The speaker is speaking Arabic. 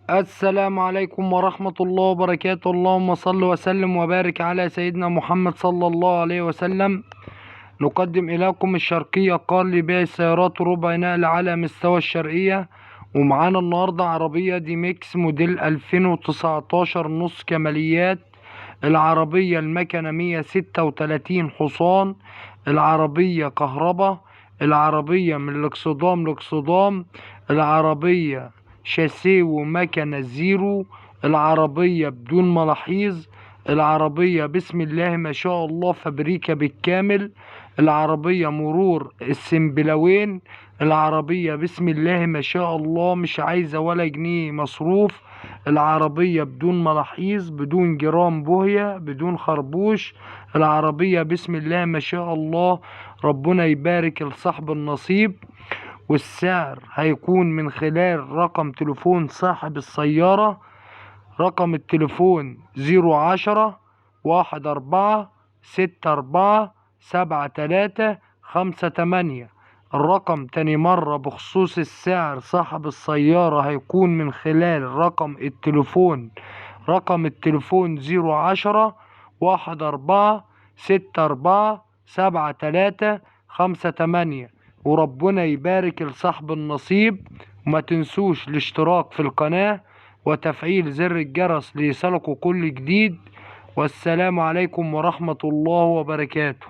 السلام عليكم ورحمة الله وبركاته. اللهم صل وسلم وبارك على سيدنا محمد صلى الله عليه وسلم. نقدم إليكم الشرقية قال لبيع السيارات ربع نقل على مستوى الشرقية. ومعانا النهاردة عربية دي ميكس موديل 2019 نص كماليات. العربية المكنة 136 حصان. العربية كهرباء. العربية من الاكسدام لاكسدام. العربية شاسيه ومكنة زيرو. العربية بدون ملاحيظ. العربية بسم الله ما شاء الله فابريكا بالكامل. العربية مرور السنبلاوين. العربية بسم الله ما شاء الله مش عايزة ولا جنيه مصروف. العربية بدون ملاحيظ، بدون جرام بوهية، بدون خربوش. العربية بسم الله ما شاء الله. ربنا يبارك لصاحب النصيب. والسعر هيكون من خلال رقم تليفون صاحب السيارة. رقم التليفون 010 14 64 73 58. تاني مرة بخصوص السعر صاحب السيارة هيكون من خلال رقم التليفون 010 14 64 73 58. وربنا يبارك لصاحب النصيب. وما تنسوش الاشتراك في القناة وتفعيل زر الجرس ليصلكوا كل جديد. والسلام عليكم ورحمة الله وبركاته.